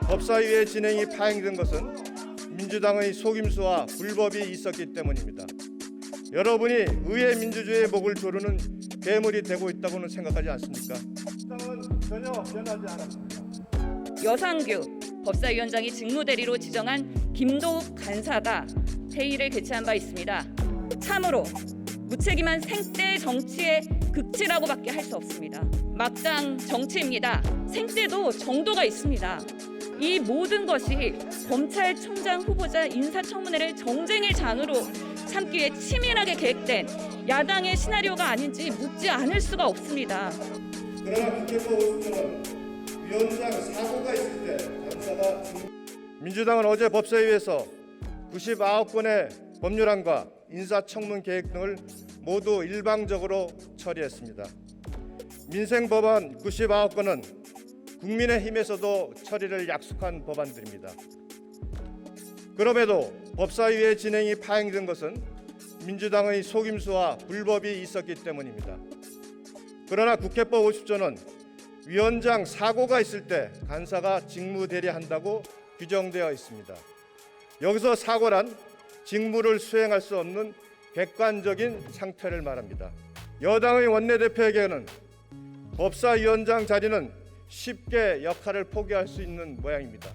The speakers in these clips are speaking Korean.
법사위의 진행이 파행된 것은 민주당의 속임수와 불법이 있었기 때문입니다. 여러분이 의회 민주주의의 목을 조르는 괴물이 되고 있다고는 생각하지 않습니까? 민주당은 전혀 변하지 않았습니다. 여상규 법사위원장이 직무대리로 지정한 김도욱 간사가 회의를 개최한 바 있습니다. 참으로 무책임한 생떼 정치의 극치라고밖에 할 수 없습니다. 막장 정치입니다. 생떼도 정도가 있습니다. 이 모든 것이 검찰총장 후보자 인사청문회를 정쟁의 장으로 삼기 위해 치밀하게 계획된 야당의 시나리오가 아닌지 묻지 않을 수가 없습니다. 그러나 국회법 50조는 위원장 사고가 있을 때 감사가 민주당은 어제 법사위에서 99건의 법률안과 인사청문 계획 등을 모두 일방적으로 처리했습니다. 민생법안 99건은 국민의힘에서도 처리를 약속한 법안들입니다. 그럼에도 법사위의 진행이 파행된 것은 민주당의 속임수와 불법이 있었기 때문입니다. 그러나 국회법 50조는 위원장 사고가 있을 때 간사가 직무 대리한다고 규정되어 있습니다. 여기서 사고란 직무를 수행할 수 없는 객관적인 상태를 말합니다. 여당의 원내대표에게는 법사위원장 자리는 쉽게 역할을 포기할 수 있는 모양입니다.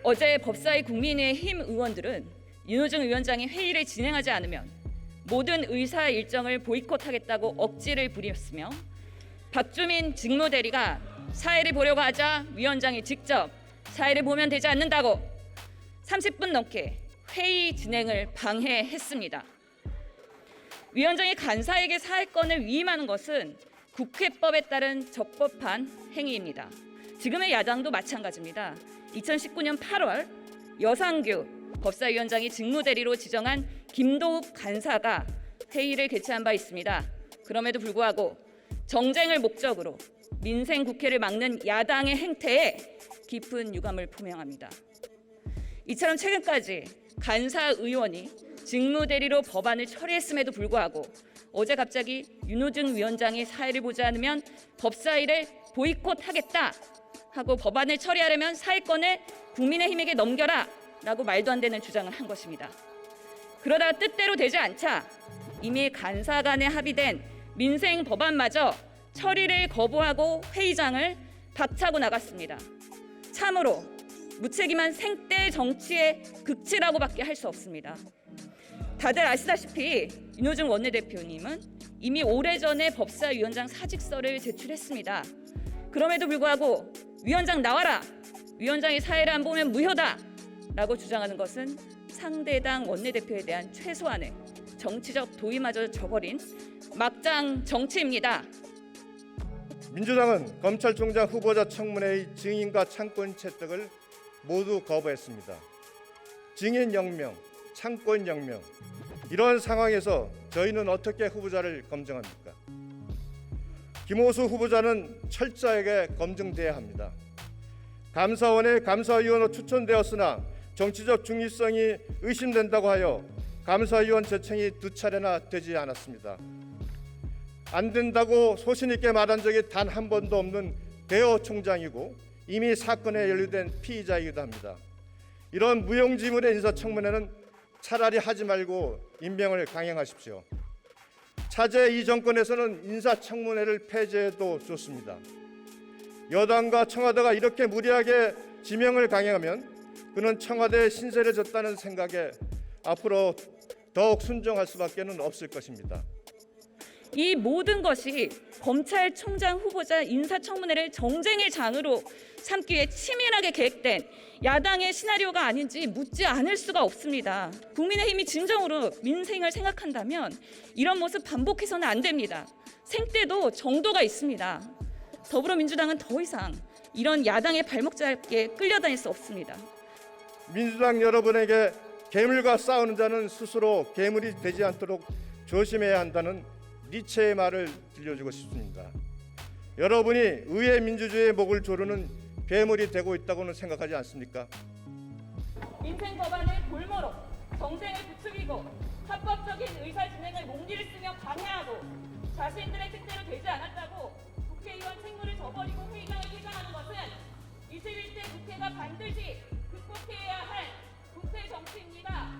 어제 법사위 국민의힘 의원들은 윤호중 위원장이 회의를 진행하지 않으면 모든 의사 일정을 보이콧하겠다고 억지를 부렸으며 박주민 직무대리가 사회를 보려고 하자 위원장이 직접 사회를 보면 되지 않는다고 30분 넘게 회의 진행을 방해했습니다. 위원장이 간사에게 사회권을 위임하는 것은 국회법에 따른 적법한 행위입니다. 지금의 야당도 마찬가지입니다. 2019년 8월 여상규 법사위원장이 직무대리로 지정한 김도욱 간사가 회의를 개최한 바 있습니다. 그럼에도 불구하고 정쟁을 목적으로 민생 국회를 막는 야당의 행태에 깊은 유감을 표명합니다. 이처럼 최근까지 간사 의원이 직무대리로 법안을 처리했음에도 불구하고 어제 갑자기 윤호중 위원장이 사회를 보지 않으면 법사위를 보이콧하겠다 하고 법안을 처리하려면 사회권을 국민의힘에게 넘겨라 라고 말도 안 되는 주장을 한 것입니다. 그러다 뜻대로 되지 않자 이미 간사 간에 합의된 민생 법안마저 처리를 거부하고 회의장을 박차고 나갔습니다. 참으로 무책임한 생떼 정치의 극치라고밖에 할 수 없습니다. 다들 아시다시피 윤호중 원내대표님은 이미 오래전에 법사위원장 사직서를 제출했습니다. 그럼에도 불구하고 위원장 나와라! 위원장이 사회를 안 보면 무효다! 라고 주장하는 것은 상대당 원내대표에 대한 최소한의 정치적 도의마저 저버린 막장 정치입니다. 민주당은 검찰총장 후보자 청문회의 증인과 창권 채택을 모두 거부했습니다. 증인 0명, 창권 0명. 이런 상황에서 저희는 어떻게 후보자를 검증합니까? 김호수 후보자는 철저하게 검증돼야 합니다. 감사원에 감사위원으로 추천되었으나 정치적 중립성이 의심된다고 하여 감사위원 제청이 2차례나 되지 않았습니다. 안 된다고 소신 있게 말한 적이 단 한 번도 없는 대호 총장이고 이미 사건에 연루된 피의자이기도 합니다. 이런 무용지물의 인사청문회는 차라리 하지 말고 임명을 강행하십시오. 차제 이 정권에서는 인사청문회를 폐지해도 좋습니다. 여당과 청와대가 이렇게 무리하게 지명을 강행하면 그는 청와대의 신세를 졌다는 생각에 앞으로 더욱 순종할 수밖에 없을 것입니다. 이 모든 것이 검찰총장 후보자 인사청문회를 정쟁의 장으로 삼기 위해 치밀하게 계획된 야당의 시나리오가 아닌지 묻지 않을 수가 없습니다. 국민의힘이 진정으로 민생을 생각한다면 이런 모습 반복해서는 안 됩니다. 생떼도 정도가 있습니다. 더불어민주당은 더 이상 이런 야당의 발목 잡기에 끌려다닐 수 없습니다. 민주당 여러분에게 괴물과 싸우는 자는 스스로 괴물이 되지 않도록 조심해야 한다는 니체의 말을 들려주고 싶습니다. 여러분이 의회 민주주의의 목을 조르는 괴물이 되고 있다고는 생각하지 않습니까? 민생 법안을 볼모로 정쟁을 부추기고 합법적인 의사 진행을 몽디를 쓰며 방해하고 자신들의 뜻대로 되지 않았다고 국회의원 책무를 저버리고 회의장을 퇴장하는 것은 21대 국회가 반드시 극복해야 할 국회 정치입니다.